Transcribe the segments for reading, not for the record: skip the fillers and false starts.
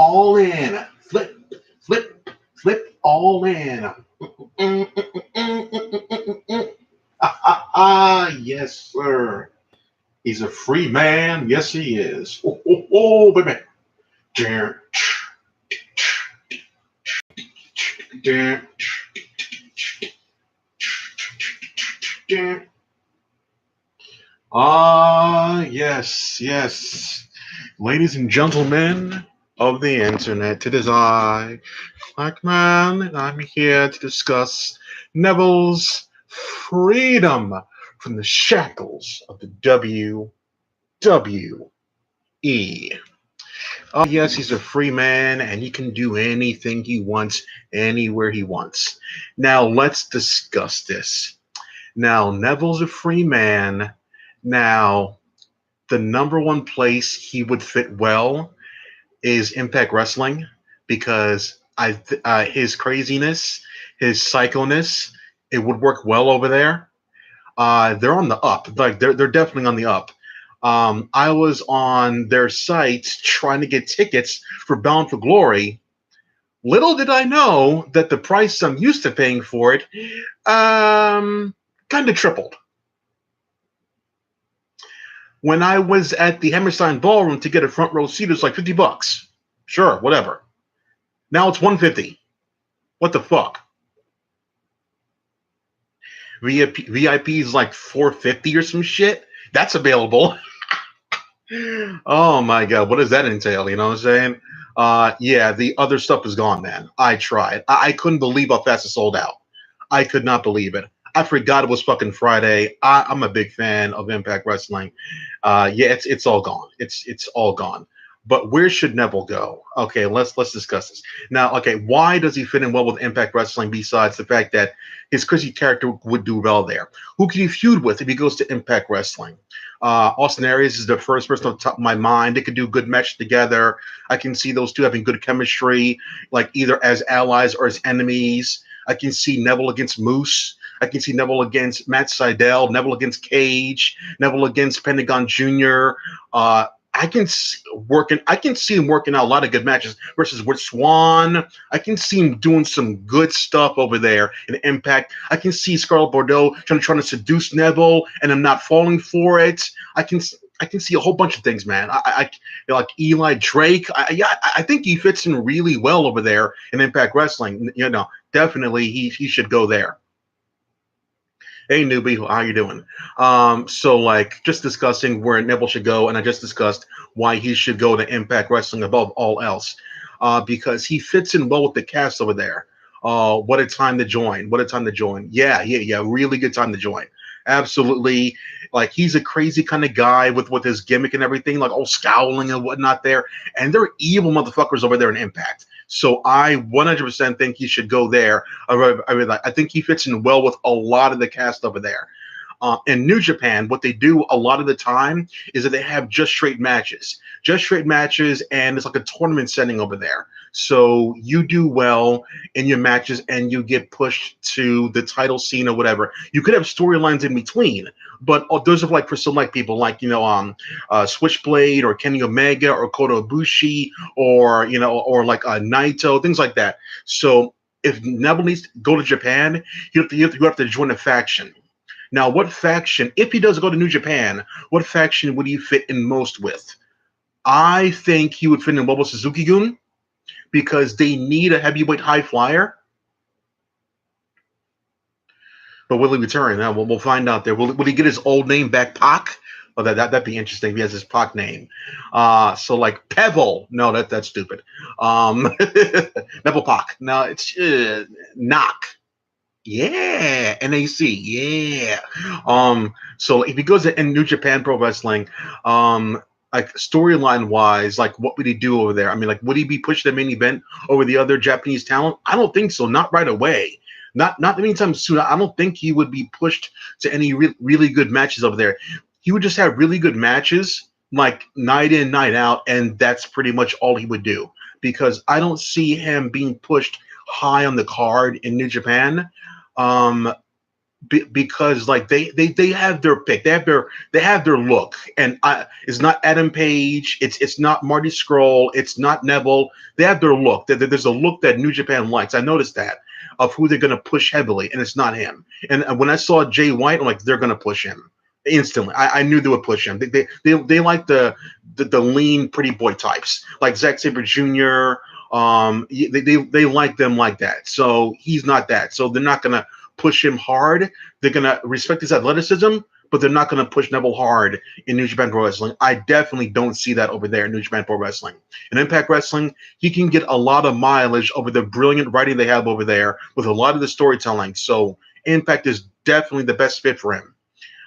all in. Flip all in. Yes, sir. He's a free man. Yes, he is. Baby. Yes, yes. Ladies and gentlemen of the internet, it is I, Black Man, and I'm here to discuss Neville's freedom from the shackles of the WWE. Yes, he's a free man and he can do anything he wants, anywhere he wants. Now, let's discuss this. Now, Neville's a free man. Now, the number one place he would fit well is Impact Wrestling because his craziness, his psychoness, it would work well over there. They're on the up, like they're definitely on the up. I was on their site trying to get tickets for Bound for Glory. Little did I know that the price I'm used to paying for it, kind of tripled. When I was at the Hammerstein Ballroom to get a front row seat, it was like $50. Sure, whatever. Now it's $150. What the fuck? VIP is like $450 or some shit. That's available. Oh my god, what does that entail? You know what I'm saying? Yeah, the other stuff is gone, man. I tried. I couldn't believe how fast it sold out. I could not believe it. I forgot it was fucking Friday. I'm a big fan of Impact Wrestling. Yeah, it's all gone. It's all gone. But where should Neville go? Okay, let's discuss this. Now, okay, why does he fit in well with Impact Wrestling besides the fact that his crazy character would do well there? Who can he feud with if he goes to Impact Wrestling? Austin Aries is the first person on top of my mind. They could do good match together. I can see those two having good chemistry, like either as allies or as enemies. I can see Neville against Moose. I can see Neville against Matt Sydal, Neville against Cage, Neville against Pentagon Jr. I can see him working out a lot of good matches versus with Swan. I can see him doing some good stuff over there in Impact. I can see Scarlett Bordeaux trying to seduce Neville and him not falling for it. I can see a whole bunch of things, man. Like Eli Drake. I think he fits in really well over there in Impact Wrestling. You know, definitely he should go there. Hey newbie, how you doing? So like just discussing where Neville should go, and I just discussed why he should go to Impact Wrestling above all else. Because he fits in well with the cast over there. What a time to join. What a time to join. Yeah. Really good time to join. Absolutely. Like he's a crazy kind of guy with his gimmick and everything, like all scowling and whatnot there. And they're evil motherfuckers over there in Impact. So I 100% think he should go there. I think he fits in well with a lot of the cast over there. In New Japan, what they do a lot of the time is that they have just straight matches, and it's like a tournament setting over there. So you do well in your matches and you get pushed to the title scene or whatever. You could have storylines in between, but those are like for select people, like Switchblade or Kenny Omega or Kota Ibushi or like Naito, things like that. So if Neville needs to go to Japan, you have to join a faction. Now, what faction, if he does go to New Japan, what faction would he fit in most with? I think he would fit in well with Suzuki-gun because they need a heavyweight high flyer. But will he return? Now, we'll find out there. Will he get his old name back, Pac? Oh, that'd be interesting if he has his Pac name. So like Pebble. No, that's stupid. Neville Pac. No, it's Knock. Yeah, NAC. Yeah. So if he goes in New Japan Pro Wrestling, like storyline wise, like what would he do over there? I mean, like would he be pushed to the main event over the other Japanese talent? I don't think so. Not right away. Not anytime soon. I don't think he would be pushed to any really good matches over there. He would just have really good matches, like night in, night out, and that's pretty much all he would do. Because I don't see him being pushed high on the card in New Japan. because like they have their pick, they have their look, and it's not Adam Page, it's not Marty Scurll, it's not Neville. They have their look. There's a look that New Japan likes. I noticed that of who they're going to push heavily, and it's not him. And when I saw Jay White, I'm like, they're going to push him instantly. I knew they would push him. They like the lean pretty boy types like Zack Sabre Jr. They like them like that. So he's not that. So they're not going to push him hard. They're going to respect his athleticism, but they're not going to push Neville hard in New Japan Pro Wrestling. I definitely don't see that over there in New Japan Pro Wrestling. In Impact Wrestling, he can get a lot of mileage over the brilliant writing they have over there with a lot of the storytelling. So Impact is definitely the best fit for him.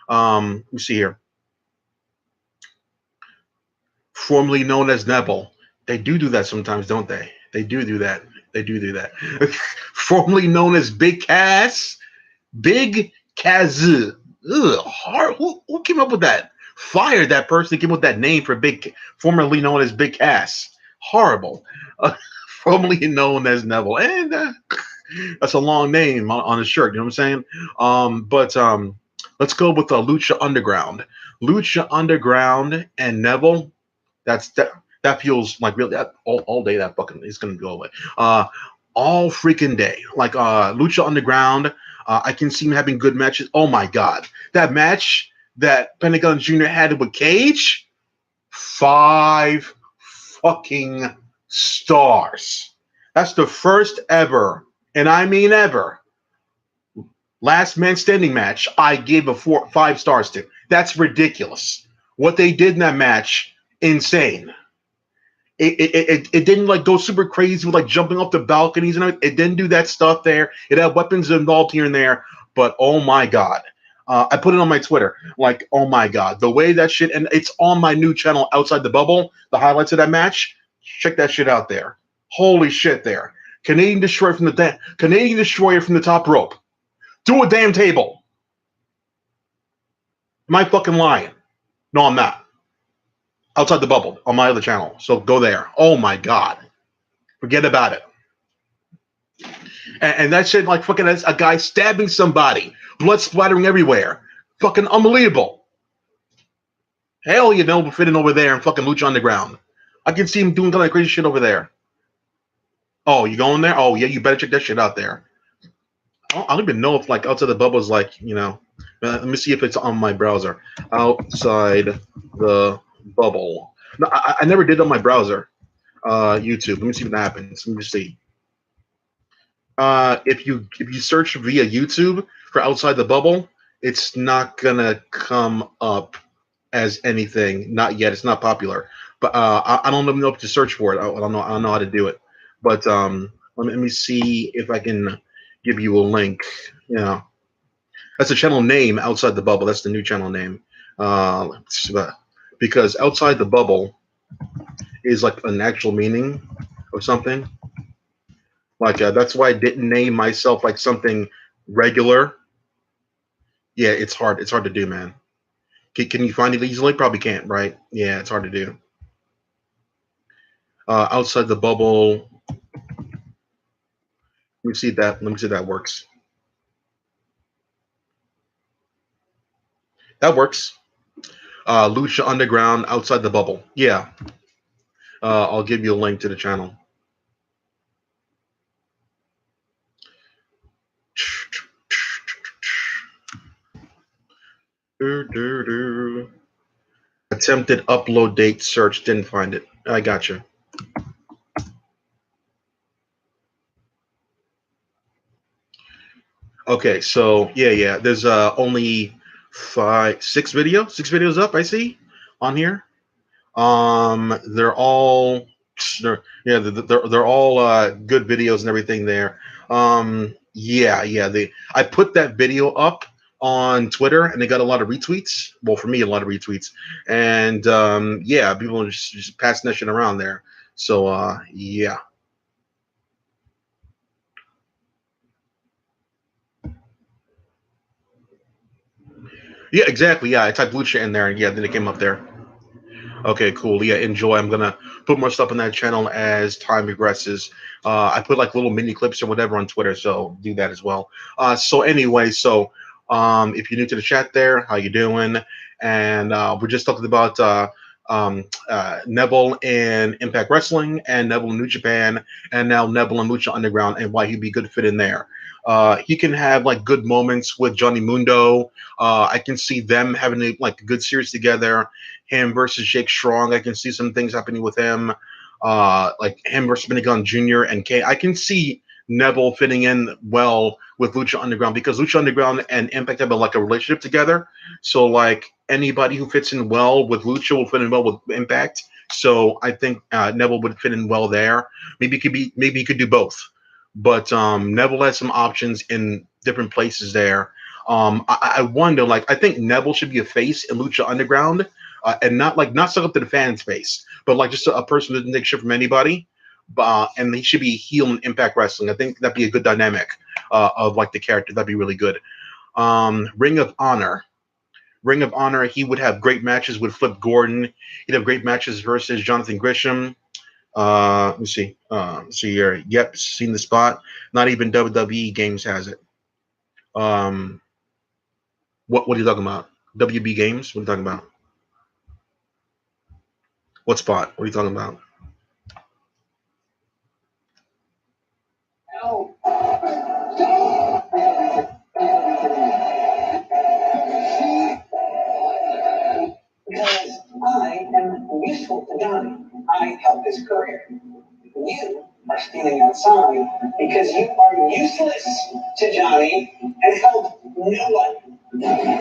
Let me see here. Formerly known as Neville. They do that sometimes, don't they? They do that. They do that. Formerly known as Big Cass. Big Kaz. Ugh, hard. Who came up with that? Fired that person who came up with that name for formerly known as Big Cass. Horrible. Formerly known as Neville. And that's a long name on his shirt. You know what I'm saying? Let's go with the Lucha Underground. Lucha Underground and Neville. That feels like really all day. That fucking is gonna go away. All freaking day. Like Lucha Underground. I can see him having good matches. Oh my god, that match that Pentagon Jr. had with Cage, 5 fucking stars. That's the first ever, and I mean ever, last man standing match I gave 5 stars to. That's ridiculous. What they did in that match, insane. It didn't like go super crazy with like jumping off the balconies and everything. It didn't do that stuff there. It had weapons involved here and there, but oh my god. I put it on my Twitter. Like, oh my god. The way that shit, and it's on my new channel Outside the Bubble, the highlights of that match. Check that shit out there. Holy shit there. Canadian Destroyer from the top rope. Do a damn table. Am I fucking lying? No, I'm not. Outside the Bubble on my other channel. So go there. Oh my god. Forget about it. And that shit like fucking a guy stabbing somebody. Blood splattering everywhere. Fucking unbelievable. Hell, we're fitting over there in fucking Lucha Underground. I can see him doing kind of crazy shit over there. Oh, you going there? Oh yeah, you better check that shit out there. I don't even know if like Outside the Bubble is like, let me see if it's on my browser. Outside the Bubble. No, I never did on my browser. YouTube. Let me see what happens. Let me see. If you search via YouTube for Outside the Bubble, it's not gonna come up as anything. Not yet. It's not popular. But I don't even know if to search for it. I don't know how to do it. But let me see if I can give you a link. Yeah, that's the channel name. Outside the Bubble. That's the new channel name. Because Outside the Bubble is like an actual meaning of something. Like that's why I didn't name myself like something regular. Yeah, it's hard. It's hard to do, man. Can you find it easily? Probably can't, right? Yeah, it's hard to do. Outside the Bubble. Let me see that. Let me see if that works. That works. Lucha Underground, Outside the Bubble. Yeah. I'll give you a link to the channel. Attempted upload date search, didn't find it. I got you. Okay, so yeah. There's only 6 videos up. I see on here. They're all good videos and everything there. I put that video up on Twitter and they got a lot of retweets. Well, for me, a lot of retweets, and people are just passing that shit around there. So yeah. Yeah, exactly. Yeah, I typed Lucha in there, and yeah, then it came up there. Okay, cool. Yeah, enjoy. I'm gonna put more stuff on that channel as time progresses. I put like little mini clips or whatever on Twitter, so do that as well. So anyway, If you're new to the chat there, how you doing? And we're just talking about Neville in Impact Wrestling and Neville in New Japan, and now Neville in Lucha Underground, and why he'd be good fit in there. He can have like good moments with Johnny Mundo. I can see them having like a good series together. Him versus Jake Strong. I can see some things happening with him. Like him versus Minigun Jr. and K. I can see Neville fitting in well with Lucha Underground because Lucha Underground and Impact have like a relationship together. So like anybody who fits in well with Lucha will fit in well with Impact. So I think Neville would fit in well there. Maybe he could do both. But Neville has some options in different places there. I wonder, like, I think Neville should be a face in Lucha Underground, and not stuck up to the fan space, but like just a person who doesn't take shit from anybody. And he should be a heel in Impact Wrestling. I think that'd be a good dynamic of like the character. That'd be really good. Ring of Honor. Ring of Honor, he would have great matches with Flip Gordon. He'd have great matches versus Jonathan Grisham. Let me see. See here. Yep, seen the spot. Not even WWE Games has it. What are you talking about? WB Games? What are you talking about? What spot? What are you talking about? Because I am useful to Johnny. I help his career. You are stealing outside because you are useless to Johnny and help no one. You can't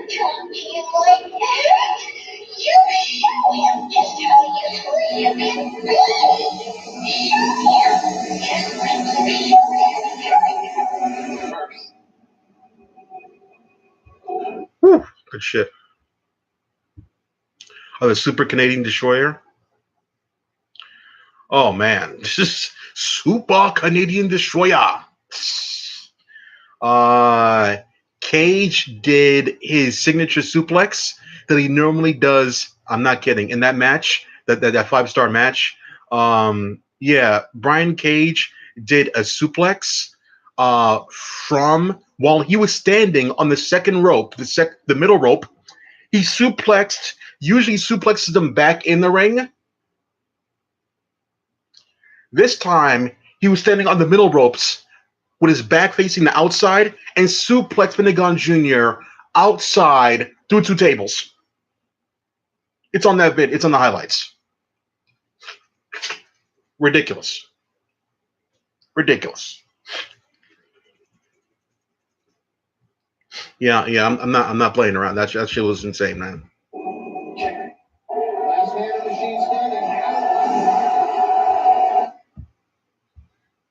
talk to him like that. You show him just how useful you can be. Show him. Just like you showed him first. Whew, good shit. Oh, the Super Canadian Destroyer. Oh man, this is Super Canadian Destroyer. Cage did his signature suplex that he normally does. I'm not kidding. In that match, that 5-star match, yeah, Brian Cage did a suplex from while he was standing on the second rope, the middle rope. He usually suplexes them back in the ring. This time, he was standing on the middle ropes with his back facing the outside and suplexed Finnegan Jr. outside through 2 tables. It's on that vid. It's on the highlights. Ridiculous. Yeah. I'm not playing around. That shit was insane, man.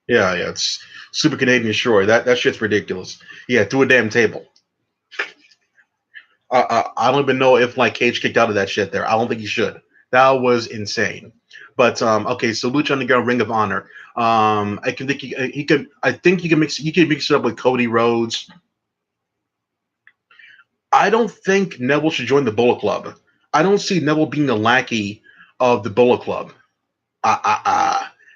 Yeah. It's Super Canadian Destroyer. That shit's ridiculous. Yeah, through a damn table. I don't even know if like Cage kicked out of that shit there. I don't think he should. That was insane. But okay, so Lucha Underground Ring of Honor. I think he can. I think he can mix it up with Cody Rhodes. I don't think Neville should join the Bullet Club. I don't see Neville being a lackey of the Bullet Club.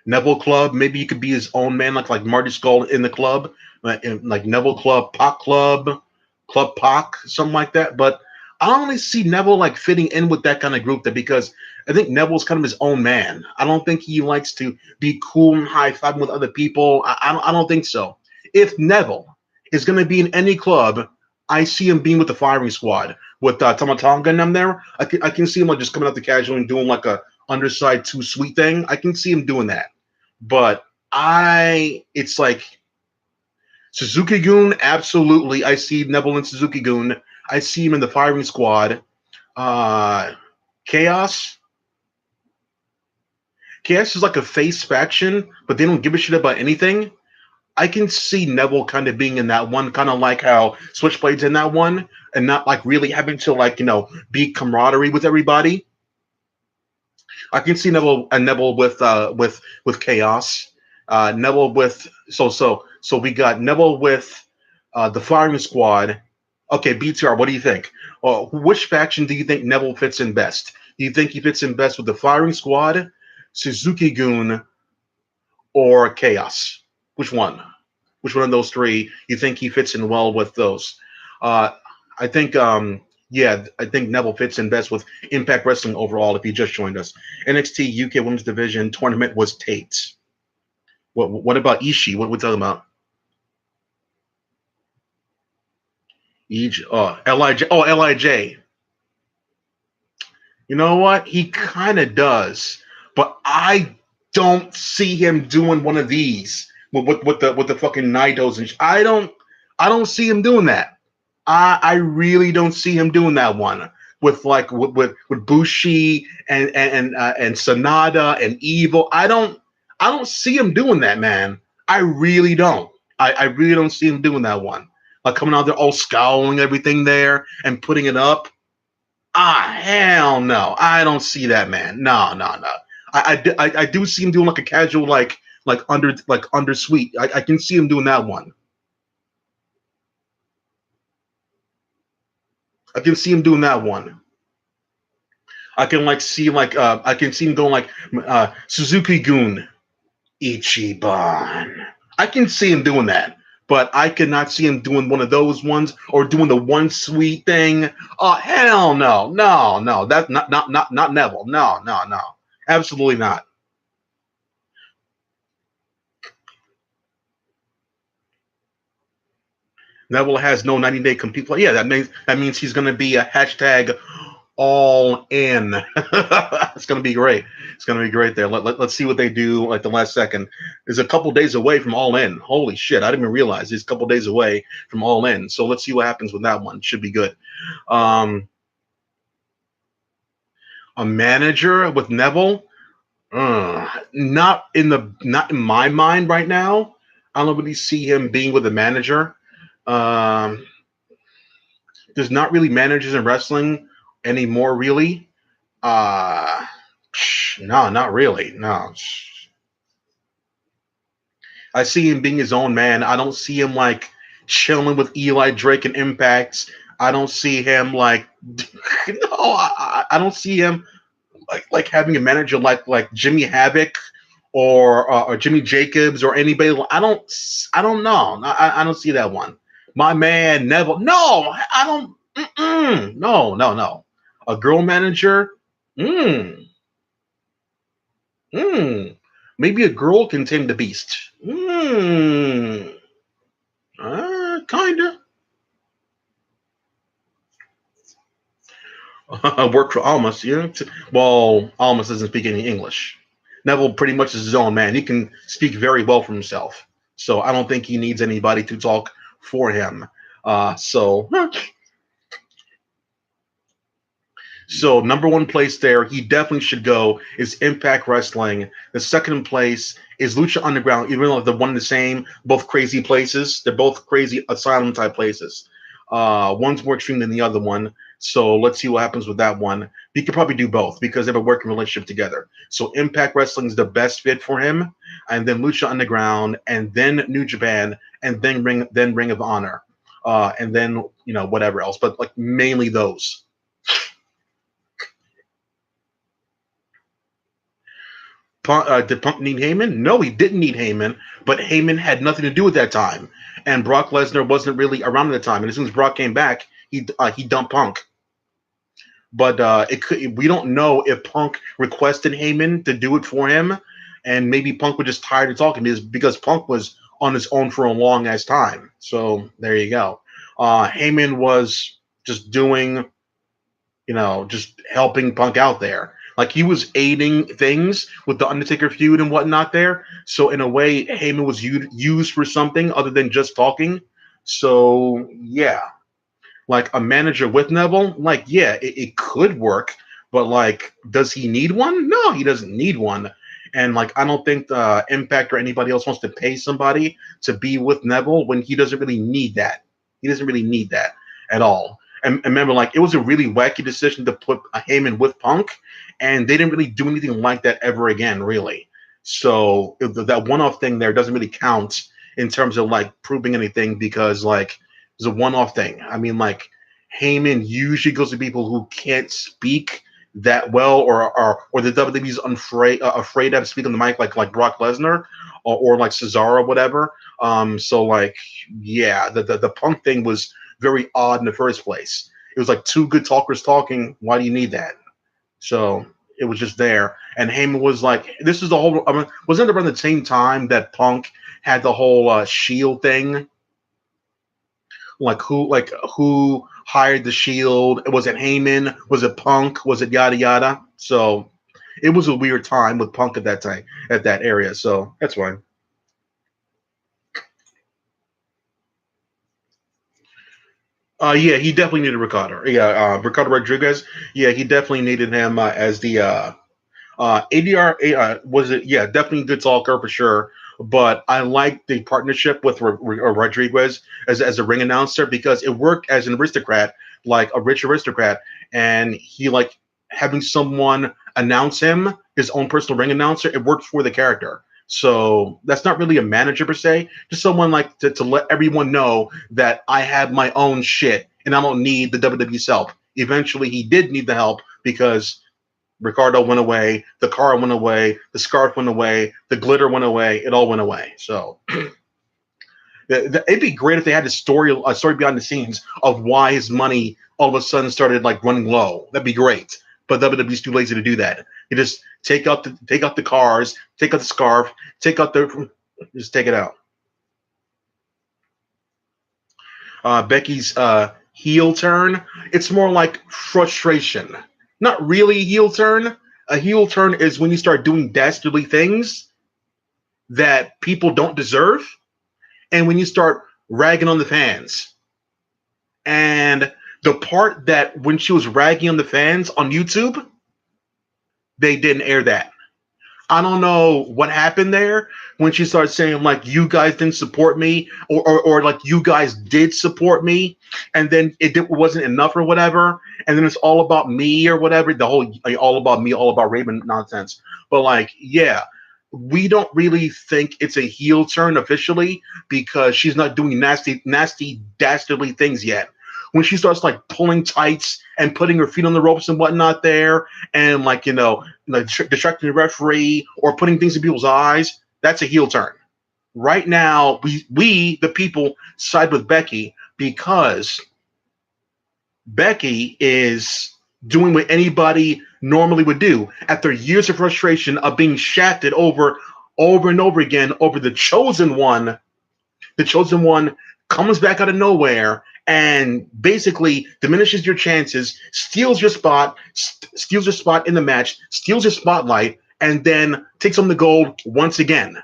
Neville Club. Maybe he could be his own man, like Marty Skull in the club, like Neville Club, Pac Club, Club Pac, something like that. But I don't really see Neville like fitting in with that kind of group there because I think Neville's kind of his own man. I don't think he likes to be cool and high fiving with other people. I don't think so. If Neville is going to be in any club, I see him being with the firing squad with Tama Tonga and them there. I can see him like just coming out the casual and doing like a underside too sweet thing. I can see him doing that. But it's like Suzuki Gun, absolutely. I see Neville and Suzuki Gun. I see him in the firing squad. Chaos is like a face faction, but they don't give a shit about anything. I can see Neville kind of being in that one, kind of like how Switchblade's in that one, and not like really having to like be camaraderie with everybody. I can see Neville with Chaos. Neville with so we got Neville with the firing squad. Okay, BTR, what do you think? Which faction do you think Neville fits in best? Do you think he fits in best with the firing squad, Suzuki Gun, or Chaos? Which one? Which one of those three you think he fits in well with those? Uh, I think, yeah, I think Neville fits in best with Impact Wrestling overall. If you just joined us, NXT UK Women's Division tournament was Tate. What about Ishii? What are we talking about? Lij. Oh, Lij. You know what? He kind of does, but I don't see him doing one of these with the fucking Naitos and I don't see him doing that. I really don't see him doing that one with like with Bushi and Sonata and Evil. I don't see him doing that, man. I really don't. I really don't see him doing that one. Like coming out there all scowling everything there and putting it up. Hell no. I don't see that, man. No, no, no. I do see him doing like a casual under sweet. I can see him doing that one. I can see him doing that one. I can I can see him going like Suzuki Gun Ichiban. I can see him doing that, but I cannot see him doing one of those ones or doing the one sweet thing. Oh hell no, no, no. That's not Neville. No, no, no. Absolutely not. Neville has no 90-day complete play. Yeah, that means he's gonna be a hashtag all in. It's gonna be great. It's gonna be great there. Let's see what they do at the last second. It's a couple days away from all in. Holy shit, I didn't even realize it's a couple days away from all in. So let's see what happens with that one. Should be good. Um, a manager with Neville. Not in my mind right now. I don't really see him being with a manager. Um, there's not really managers in wrestling anymore, really. Uh, no, not really. No. I see him being his own man. I don't see him like chilling with Eli Drake and Impacts. I don't see him like no. I don't see him like having a manager like Jimmy Havoc or Jimmy Jacobs or anybody. I don't know. I don't see that one. My man Neville. No, I don't. No, no, no. A girl manager. Mm, mm. Maybe a girl can tame the beast. Kinda. Work for Almas, yeah. Well, Almas doesn't speak any English. Neville pretty much is his own man. He can speak very well for himself. So I don't think he needs anybody to talk for him. So number one place there, he definitely should go, is Impact Wrestling. The second place is Lucha Underground, even though they're one and the same, both crazy places. They're both crazy asylum type places. One's more extreme than the other one. So let's see what happens with that one. He could probably do both because they have a working relationship together. So Impact Wrestling is the best fit for him, and then Lucha Underground, and then New Japan, and then Ring of Honor, and then whatever else, but like mainly those. Did Punk need Heyman? No, he didn't need Heyman, but Heyman had nothing to do with that time, and Brock Lesnar wasn't really around at the time. And as soon as Brock came back, he dumped Punk. But we don't know if Punk requested Heyman to do it for him, and maybe Punk was just tired of talking because Punk was on his own for a long ass time. So there you go. Heyman was just doing, just helping Punk out there. Like he was aiding things with the Undertaker feud and whatnot there. So in a way, Heyman was used for something other than just talking. So yeah, like a manager with Neville, like yeah, it could work, but like, does he need one? No, he doesn't need one. And like, I don't think Impact or anybody else wants to pay somebody to be with Neville when he doesn't really need that. He doesn't really need that at all. And remember, like, it was a really wacky decision to put a Heyman with Punk, and they didn't really do anything like that ever again, really. So that one-off thing there doesn't really count in terms of like proving anything because like it's a one-off thing. I mean, like Heyman usually goes to people who can't speak that well, or the WWE's afraid to speak on the mic like Brock Lesnar or like Cesaro or whatever. So like yeah, the Punk thing was very odd in the first place. It was like two good talkers talking. Why do you need that? So it was just there. And Heyman was like, this is the whole. I mean, wasn't it around the same time that Punk had the whole Shield thing? Like who hired the Shield? Was it Heyman? Was it Punk? Was it yada yada? So it was a weird time with Punk at that time at that area. So that's fine. Yeah, he definitely needed Ricardo. Yeah, Ricardo Rodriguez. Yeah, he definitely needed him as the ADR. Was it? Yeah, definitely a good talker for sure. But I like the partnership with Rodriguez as a ring announcer because it worked as an aristocrat, like a rich aristocrat, and he like having someone announce him, his own personal ring announcer. It worked for the character. So that's not really a manager per se, just someone like to let everyone know that I have my own shit and I don't need the WWE's help. Eventually, he did need the help because Ricardo went away, the car went away, the scarf went away, the glitter went away, it all went away. So it'd be great if they had a story behind the scenes of why his money all of a sudden started like running low. That'd be great. But WWE's too lazy to do that. You just take out the cars, take out the scarf, take out the just take it out. Becky's heel turn, it's more like frustration. Not really a heel turn. A heel turn is when you start doing dastardly things that people don't deserve, and when you start ragging on the fans. And the part that when she was ragging on the fans on YouTube, they didn't air that. I don't know what happened there when she started saying like you guys didn't support me or like you guys did support me and then wasn't enough or whatever and then it's all about me or whatever the whole like, all about me all about Raven nonsense. But like yeah, we don't really think it's a heel turn officially because she's not doing nasty dastardly things yet. When she starts like pulling tights and putting her feet on the ropes and whatnot there and like like distracting the referee or putting things in people's eyes, that's a heel turn. Right now, we the people side with Becky because Becky is doing what anybody normally would do after years of frustration of being shafted over and over again over the chosen one. The chosen one comes back out of nowhere and basically diminishes your chances, steals your spot, steals your spot in the match, steals your spotlight, and then takes home the gold once again.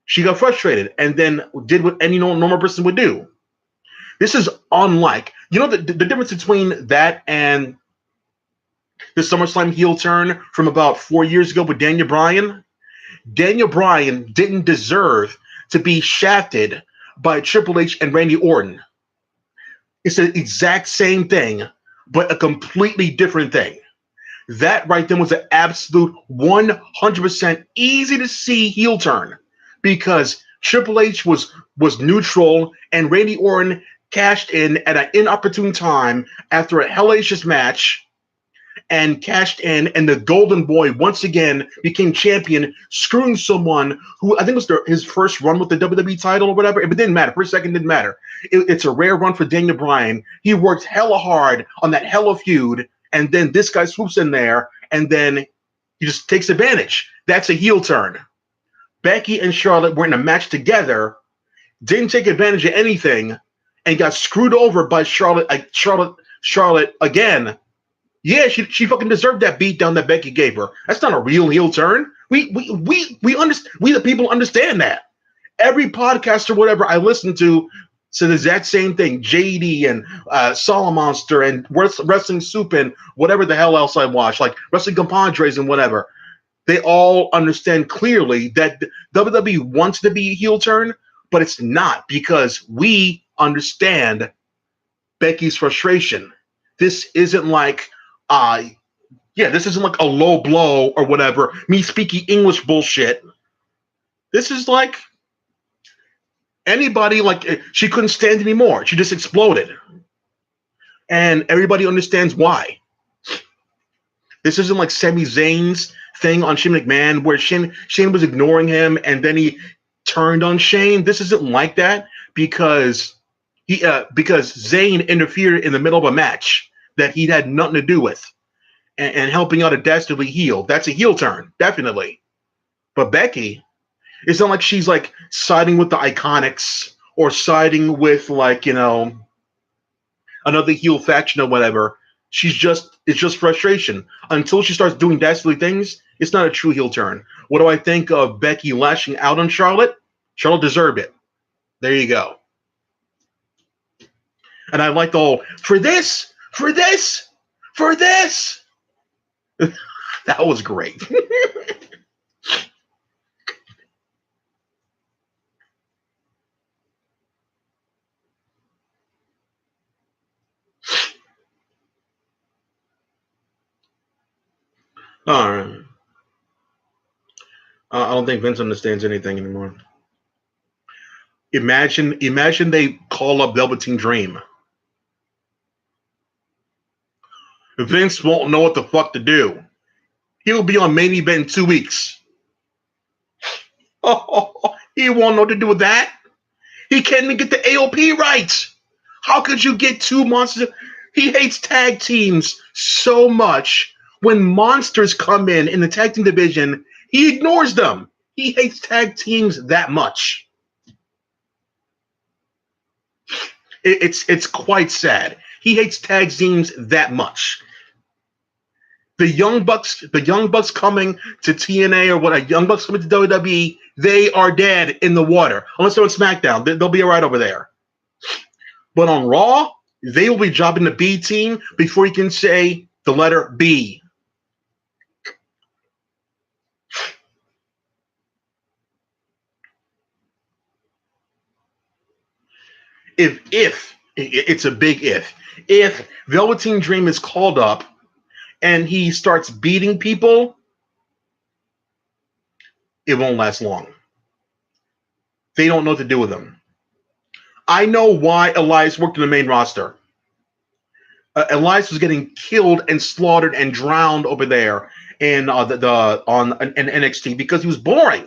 She got frustrated and then did what any normal person would do. This is unlike, the difference between that and the SummerSlam heel turn from about 4 years ago with Daniel Bryan. Daniel Bryan didn't deserve to be shafted by Triple H and Randy Orton. It's the exact same thing, but a completely different thing. That right then was an absolute 100% easy to see heel turn because Triple H was neutral and Randy Orton cashed in at an inopportune time after a hellacious match and cashed in, and the Golden Boy once again became champion, screwing someone who I think was his first run with the WWE title or whatever. It didn't matter. For a second, it didn't matter. It's a rare run for Daniel Bryan. He worked hella hard on that hella feud, and then this guy swoops in there, and then he just takes advantage. That's a heel turn. Becky and Charlotte were in a match together, didn't take advantage of anything, and got screwed over by Charlotte again. Yeah, she fucking deserved that beatdown that Becky gave her. That's not a real heel turn. We understand. We the people understand that. Every podcast or whatever I listen to said the exact same thing. JD and Solomonster and Wrestling Soup and whatever the hell else I watch, like Wrestling Compadres and whatever. They all understand clearly that WWE wants to be a heel turn, but it's not because we understand Becky's frustration. This isn't like this isn't like a low blow or whatever, me speaking English bullshit. This is like anybody, like she couldn't stand anymore. She just exploded. And everybody understands why. This isn't like Sami Zayn's thing on Shane McMahon, where Shane was ignoring him and then he turned on Shane. This isn't like that because because Zayn interfered in the middle of a match that he had nothing to do with, and helping out a dastardly heel. That's a heel turn, definitely. But Becky, it's not like she's like siding with the Iconics or siding with like, another heel faction or whatever. It's just frustration. Until she starts doing dastardly things, it's not a true heel turn. What do I think of Becky lashing out on Charlotte? Charlotte deserved it. There you go. And I like the whole for this. That was great. All right. I don't think Vince understands anything anymore. Imagine they call up Velveteen Dream. Vince won't know what the fuck to do. He'll be on main event in 2 weeks. Oh, he won't know what to do with that. He can't even get the AOP right. How could you get two monsters? He hates tag teams so much. When monsters come in the tag team division, he ignores them. He hates tag teams that much. It's quite sad. He hates tag teams that much. The Young Bucks coming to TNA or what? Young Bucks coming to WWE, they are dead in the water. Unless they're on SmackDown, they'll be all right over there. But on Raw, they will be dropping the B team before you can say the letter B. If it's a big if Velveteen Dream is called up and he starts beating people, it won't last long. They don't know what to do with him. I know why Elias worked in the main roster. Elias was getting killed and slaughtered and drowned over there in on NXT because he was boring.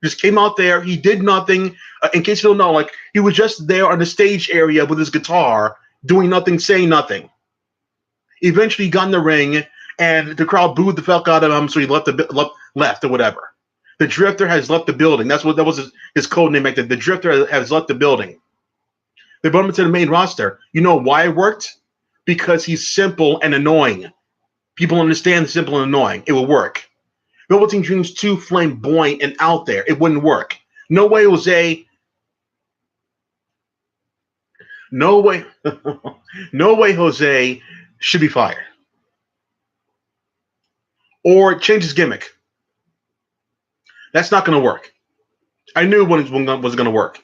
Just came out there, he did nothing. In case you don't know, like he was just there on the stage area with his guitar, doing nothing, saying nothing. Eventually, he got in the ring, and the crowd booed the fuck out of him, so he left or whatever. The Drifter has left the building. That was his code name back then. The Drifter has left the building. They brought him to the main roster. You know why it worked? Because he's simple and annoying. People understand simple and annoying. It will work. Velveteen Dream's too flamboyant and out there. It wouldn't work. No way, Jose. No way. No way, Jose should be fired. Or change his gimmick. That's not going to work. I knew when it was going to work.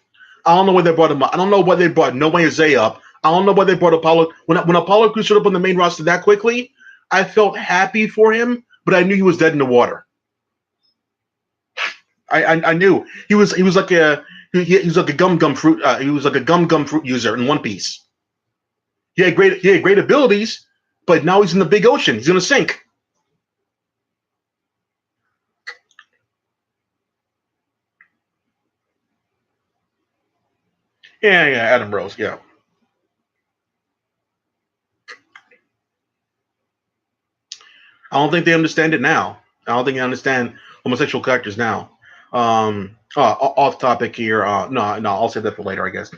I don't know why they brought him up. I don't know why they brought No Way Jose up. I don't know why they brought Apollo. When Apollo Crews showed up on the main roster that quickly, I felt happy for him, but I knew he was dead in the water. I knew he was like a gum fruit. He was like a gum fruit user in One Piece. He had great abilities, but now he's in the big ocean. He's gonna sink. Yeah, Adam Rose, yeah. I don't think they understand it now. I don't think they understand homosexual characters now. Off topic here. No, I'll save that for later, I guess.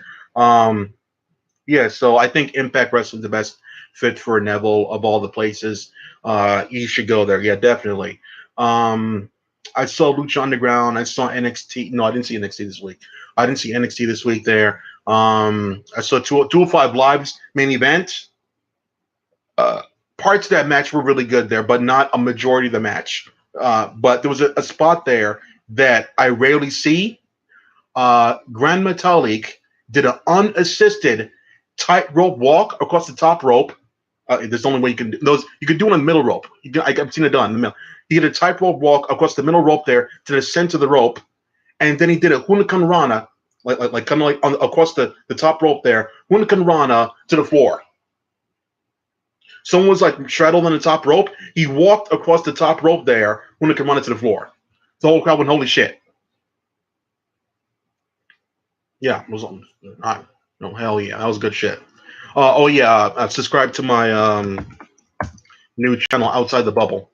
Yeah, so I think Impact Wrestling is the best fit for Neville of all the places. You should go there. Yeah, definitely. I saw Lucha Underground. I saw NXT. No, I didn't see NXT this week. I didn't see NXT this week there. I saw 205 Live's main event. Parts of that match were really good there, but not a majority of the match. But there was a spot there that I rarely see. Grand Metalik did an unassisted tightrope walk across the top rope. There's the only way you can do those. You can do it on the middle rope. I've seen it done in the middle. He did a tightrope walk across the middle rope there to the center of the rope, and then he did a Huracan Rana, like kind of like across the top rope there, Huracan Rana to the floor. Someone was like straddled on the top rope. He walked across the top rope there when it came on to the floor. The whole crowd went, holy shit. Yeah, it was no, hell yeah, that was good shit. Oh yeah, subscribe to my new channel Outside the Bubble.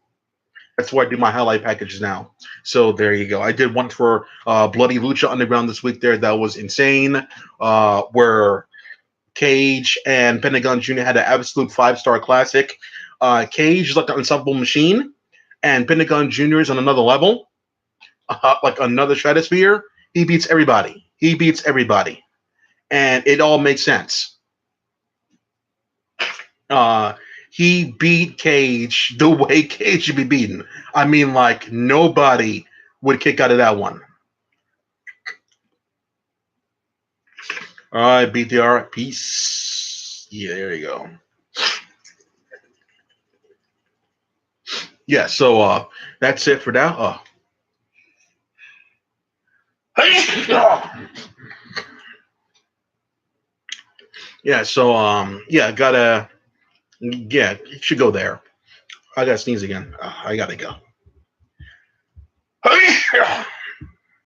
That's where I do my highlight packages now. So there you go. I did one for Bloody Lucha Underground this week there. That was insane. Where Cage and Pentagon Jr. had an absolute 5-star classic. Cage is like the unstoppable machine, and Pentagon Jr. is on another level, like another stratosphere. He beats everybody. He beats everybody. And it all makes sense. He beat Cage the way Cage should be beaten. I mean, like, nobody would kick out of that one. All right, BTR, peace. Yeah, there you go. Yeah, so that's it for now. Yeah, so yeah, you should go there. I gotta sneeze again. I gotta go.